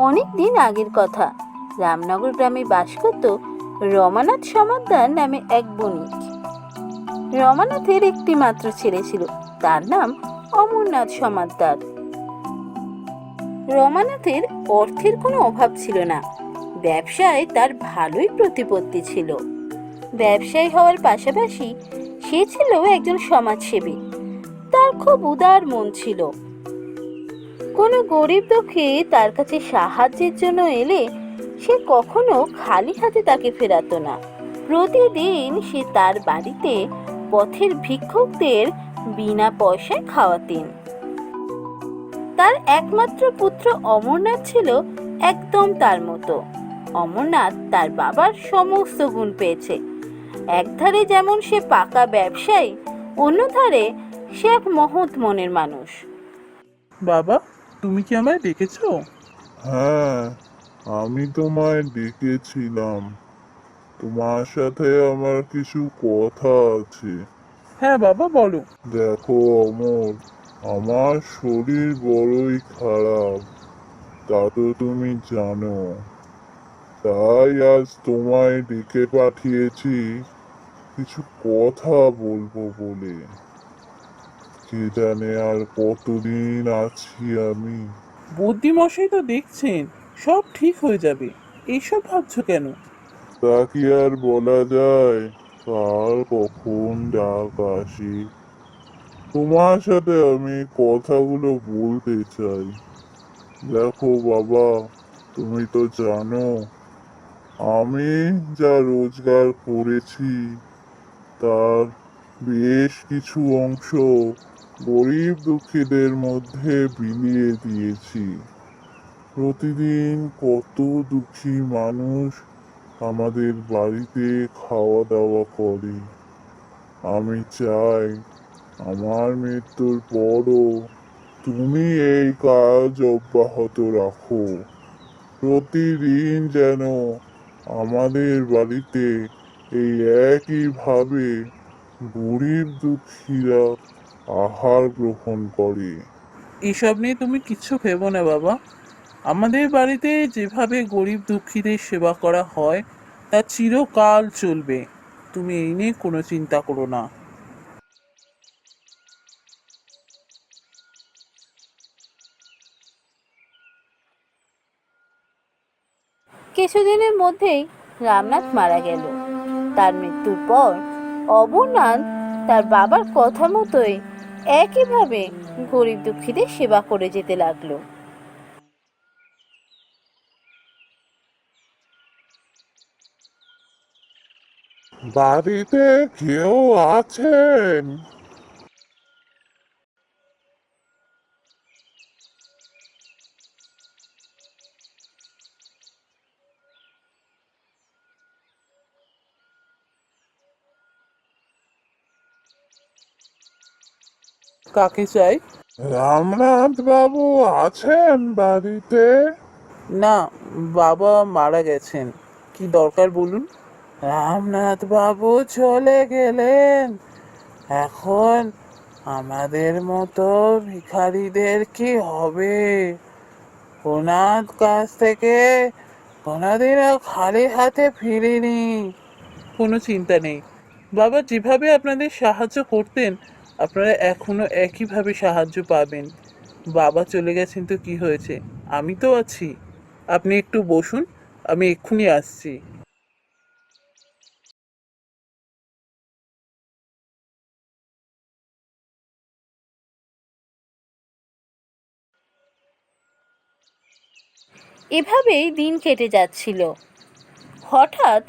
অনেক দিন আগের কথা। রামনগর গ্রামে বাস করত রমানাথ সমাদ্দার নামে এক বণিক। রমানাথের একটি মাত্র ছেলে ছিল, তার নাম অমরনাথ সমাদ্দার। রমানাথের অর্থের কোনো অভাব ছিল না, ব্যবসায় তার ভালোই প্রতিপত্তি ছিল। ব্যবসায়ী হওয়ার পাশাপাশি সে ছিল একজন সমাজসেবী। তার খুব উদার মন ছিল। কোনো গরিব দুঃখী তার কাছে সাহায্যের জন্য এলে সে কখনো খালি হাতে তাকে ফেরাতো না। প্রতিদিন সে তার বাড়িতে পথের ভিক্ষুকদের বিনা পয়সায় খাওয়াতেন। তার একমাত্র পুত্র অমরনাথ ছিল একদম তার মতো। অমরনাথ তার বাবার সমস্ত গুণ পেয়েছে। একধারে যেমন সে পাকা ব্যবসায়ী, অন্যধারে সে এক মহৎ মনের মানুষ। বাবা, তুমি কি আমায় ডেকেছো? হ্যাঁ, আমি তোমায় ডেকেছিলাম। তোমার সাথে আমার কিছু কথা আছে। হ্যাঁ বাবা, বলো। দেখো অমর, আমার শরীর বড়ই খারাপ, তা তো তুমি জানো। তাই আজ তোমায় ডেকে পাঠিয়েছি কিছু কথা বলবো বলে। কে জানে আর কতদিন আছি আমি। বুদ্ধিমশাই তো দেখছেন সব ঠিক হয়ে যাবে, এইসব ভাবছো কেন? তা কি আর বলা যায়, কার কখন ডাক আসি। তোমার সাথে আমি কথাগুলো বলতে চাই। দেখো বাবা, তুমি তো জানো আমি যা রোজগার করেছি তার বেশ কিছু অংশ গরিব দুঃখীদের মধ্যে বিলিয়ে দিয়েছি। প্রতিদিন কত দুঃখী মানুষ আমাদের বাড়িতে খাওয়া দাওয়া করে। আমি চাই আমার মৃত্যুর পরও তুমি এই কাজ অব্যাহত রাখো। প্রতিদিন যেন আমাদের বাড়িতে এই একইভাবে গরিব দুঃখীরা আহার গ্রহণ করে। এসব নিয়ে তুমি কিচ্ছু ভেবো না বাবা। আমাদের বাড়িতে যেভাবে গরিব দুঃখীদের সেবা করা হয় তা চিরকাল চলবে। তুমি এই নিয়ে কোনো চিন্তা করো না। কিছুদিনের মধ্যেই রামনাথ মারা গেল। তার মৃত্যুর পর অমরনাথ তার বাবার কথা মতোই একইভাবে গরিব দুঃখীদের সেবা করে যেতে লাগলো। বাড়িতে কেউ আছেন? কাকে চাই? রামনাথ বাবু আছেন বাড়িতে? না, বাবা মারা গেছেন। কি দরকার বলুন? রামনাথ বাবু চলে গেলেন। এখন আমাদের মতো ভিখারিদের কি হবে? ওনার কাছ থেকে কোনোদিনও খালি হাতে ফিরিনি। কোনো চিন্তা নেই বাবা, যেভাবে আপনাদের সাহায্য করতেন আপনারা এখনো একইভাবে সাহায্য পাবেন। বাবা চলে গেছেন তো কি হয়েছে, আমি তো আছি। আপনি একটু বসুন, আমি এক্ষুনি আসছি। এভাবেই দিন কেটে যাচ্ছিল। হঠাৎ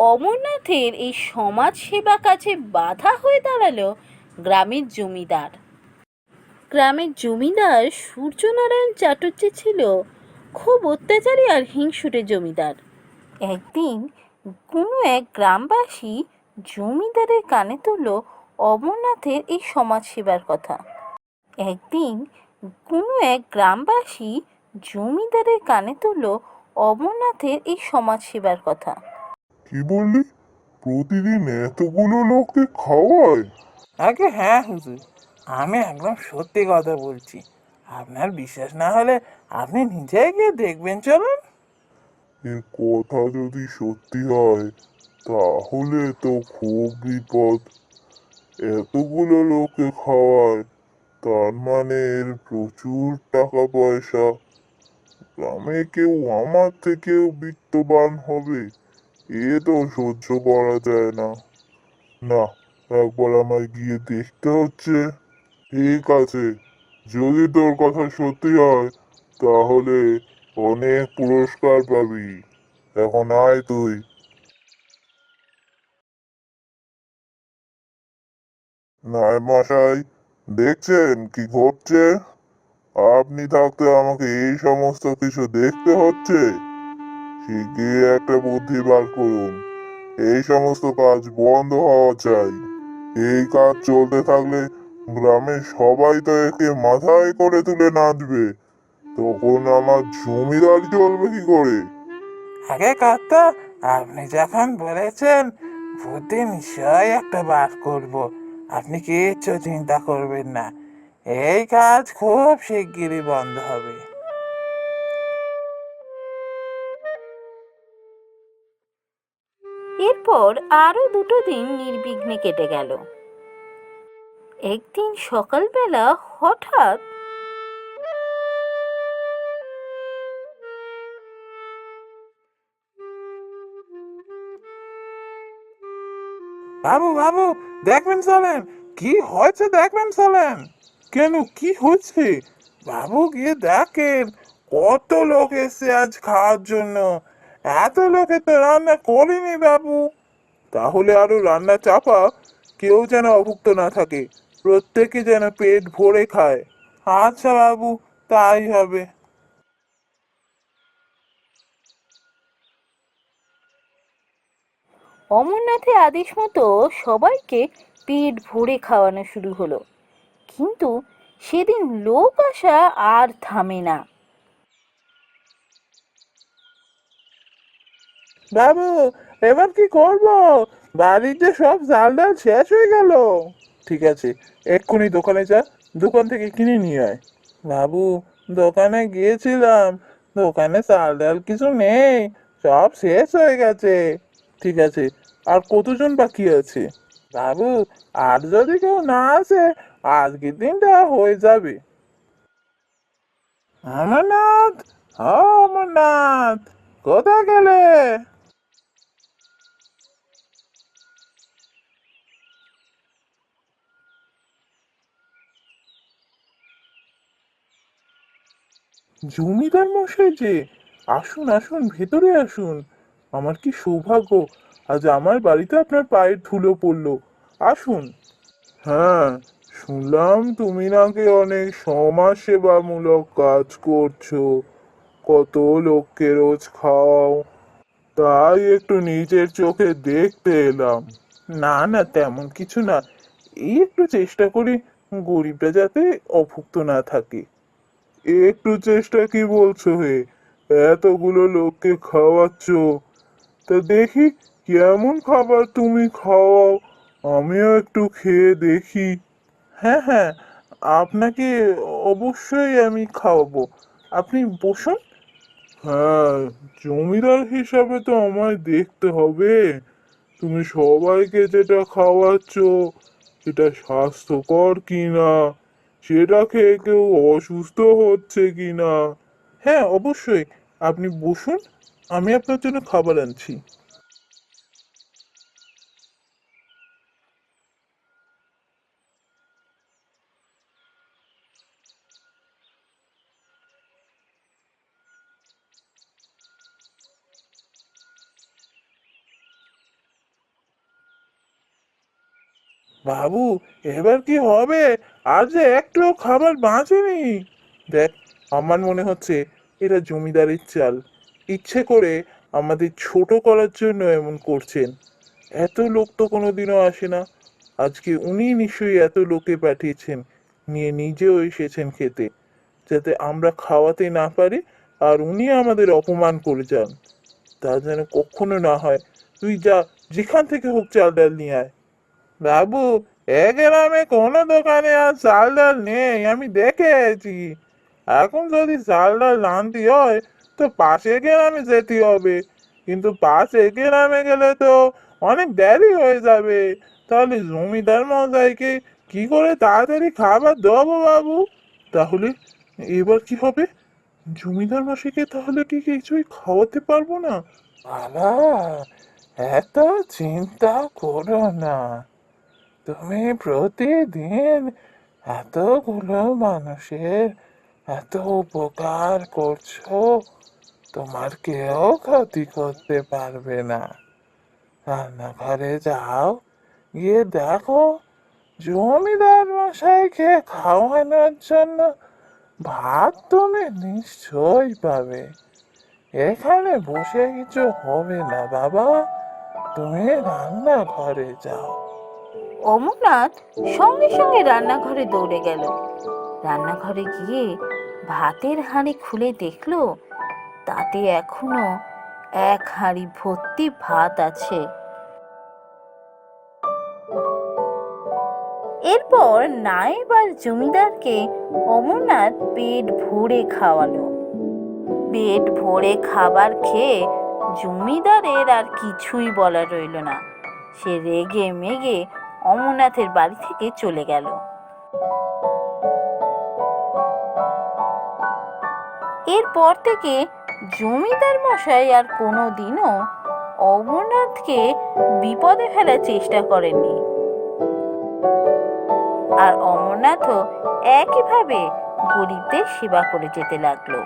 অমরনাথের এই সমাজ সেবা কাজে বাধা হয়ে দাঁড়ালো গ্রামের জমিদার। গ্রামের জমিদার সূর্যনারায়ণ চাটুর্যে ছিল খুব অত্যাচারী আর হিংসুটে জমিদার। একদিন কোনো এক গ্রামবাসী জমিদারের কানে তুলল অমরনাথের এই সমাজ সেবার কথা। একদিন কোনো এক গ্রামবাসী জমিদারের কানে তুলল অমরনাথের এই সমাজ সেবার কথা। কি বললি? প্রতিদিন এতগুলো লোককে খাওয়ায়? আগে হ্যাঁ হুজুর, আমি একদম সত্যি কথা বলছি। আপনার বিশ্বাস না হলে আপনি নিজেই গিয়ে দেখবেন, চলুন। এর কথা যদি সত্যি হয় তাহলে তো খুব বিপদ। এতগুলো লোককে খাওয়ায়, তার মানে এর প্রচুর টাকা পয়সা। গ্রামে কেউ আমার থেকেও বিত্তবান হবে, এ তো সহ্য করা যায় না। না, একবার আমায় গিয়ে দেখতে হচ্ছে। ঠিক আছে, যদি তোর কথা সত্যি হয় তাহলে অনেক পুরস্কার পাবি। এখন আয় তুই। নায়েব মশাই, দেখছেন কি ঘটছে? আপনি থাকতে আমাকে এই সমস্ত কিছু দেখতে হচ্ছে। শিগগিরই একটা বুদ্ধি বার করুন। এই সমস্ত কাজ বন্ধ হওয়া চাই। এই কাজ চলতে থাকলে গ্রামের সবাই তো একে মাথায় করে তুলে নাচবে। তখন আমার জমিদারি চলবে কি করে? আগে কর্তা, আপনি যখন বলেছেন বুদ্ধি নিশ্চয়ই একটা বার করব। আপনি কিচ্ছু চিন্তা করবেন না, এই কাজ খুব শিগগিরই বন্ধ হবে। এরপর আরো 2 দিন নির্বিঘ্নে কেটে গেল। একদিন সকালবেলা হঠাৎ বাবু বাবু, দেখবেন চলেন, কি হয়েছে দেখবেন চলেন। কেন, কি হয়েছে? বাবু গিয়ে দেখেন, কত লোক এসেছে আজ খাওয়ার জন্য। এত লোকে তো রান্না করিনি বাবু। তাহলে আরো রান্না চাপা, কেউ যেন অভুক্ত না থাকে, প্রত্যেকে যেন পেট ভরে খায়। আচ্ছা বাবু, তাই হবে। অমরনাথের আদেশ মতো সবাইকে পেট ভরে খাওয়ানো শুরু হলো। কিন্তু সেদিন লোক আসা আর থামে না। বাবু, এবার কি করব? বাড়িতে সব চাল ডাল শেষ হয়ে গেল। ঠিক আছে, এক্ষুনি দোকানে যা, দোকান থেকে কিনে নিয়ে আয়। বাবু, দোকানে গিয়েছিলাম, দোকানে চাল ডাল কিছু নেই, সব শেষ হয়ে গেছে। ঠিক আছে, আর কতজন বাকি আছে? বাবু, আর যদি কেউ না আসে আজকের দিনটা হয়ে যাবে। অমরনাথ, ও অমরনাথ, কোথায় গেলে? জমিদার মশাই যে, আসুন আসুন, ভেতরে আসুন। আমার কি সৌভাগ্য, আজ আমার বাড়িতে আপনার পায়ের ধুলো পড়লো। আসুন। হ্যাঁ, শুনলাম তুমি নাকি অনেক সমাজ সেবামূলক কাজ করছো, কত লোককে রোজ খাওয়াও। তাই একটু নিজের চোখে দেখতে এলাম। না না, তেমন কিছু না, এই একটু চেষ্টা করি গরিবরা যাতে অভুক্ত না থাকে। একটু চেষ্টা কি বলছো হে? এতগুলো লোককে খাওয়াচ্ছ, তা দেখি কেমন খাবার তুমি খাওয়াও, আমিও একটু খেয়ে দেখি। হ্যাঁ হ্যাঁ, আপনাকে অবশ্যই আমি খাওয়াবো, আপনি বসুন। হ্যাঁ, জমিদার হিসাবে তো আমায় দেখতে হবে তুমি সবাইকে যেটা খাওয়াচ্ছ সেটা স্বাস্থ্যকর কিনা, সেটা খেয়ে কেউ অসুস্থ হচ্ছে কিনা। হ্যাঁ অবশ্যই, আপনি বসুন, আমি আপনার জন্য খাবার আনছি। বাবু, এবার কি হবে? আর যে একটু খাবার বাঁচেনি। দেখ, আমার মনে হচ্ছে এটা জমিদারের চাল, ইচ্ছে করে আমাদের ছোট করার জন্য এমন করছেন। এত লোক তো কোনোদিনও আসে না, আজকে উনি নিশ্চয়ই এত লোকে পাঠিয়েছেন, নিয়ে নিজেও এসেছেন খেতে, যাতে আমরা খাওয়াতে না পারি আর উনি আমাদের অপমান করে যান। তা যেন কখনো না হয়। তুই যা, যেখান থেকে হোক চাল ডাল নিয়ে আয়। বাবু, এ গ্রামে কোনো দোকানে আর চাল ডাল নেই, আমি দেখেছি। এখন যদি চাল ডাল আনতে হয় তো পাশে গ্রামে যেতে হবে, কিন্তু পাশে গ্রামে গেলে তো অনেক দেরি হয়ে যাবে। তাহলে জমিদার মশাইকে কি করে তাড়াতাড়ি খাবার দেবো বাবু? তাহলে এবার কি হবে? জমিদার মশাইকে তাহলে কি কিছুই খাওয়াতে পারবো না? বাবা, এত চিন্তা করো না। তুমি প্রতিদিন এতগুলো মানুষের এত উপকার করছো, তোমার কেউ ক্ষতি করতে পারবে না। রান্নাঘরে যাও, গিয়ে দেখো জমিদার মশাইকে খাওয়ানোর জন্য ভাত তুমি নিশ্চয়ই পাবে। এখানে বসে কিছু হবে না বাবা, তুমি রান্নাঘরে যাও। অমরনাথ সঙ্গে সঙ্গে রান্নাঘরে দৌড়ে গেল। রান্নাঘরে গিয়ে ভাতের হাঁড়ি খুলে দেখলো তাতে এখনো এক হাঁড়ি ভর্তি ভাত আছে। এরপর নায়েব আর জমিদারকে অমরনাথ পেট ভরে খাওয়ালো। পেট ভরে খাবার খেয়ে জমিদারের আর কিছুই বলার রইল না। সে রেগে মেগে অমরনাথের বাড়ি থেকে চলে গেল। এরপর থেকে জমিদার মশাই আর কোনোদিনও অমরনাথকে বিপদে ফেলার চেষ্টা করেননি। আর অমরনাথও একইভাবে গরিবদের সেবা করে যেতে লাগলো।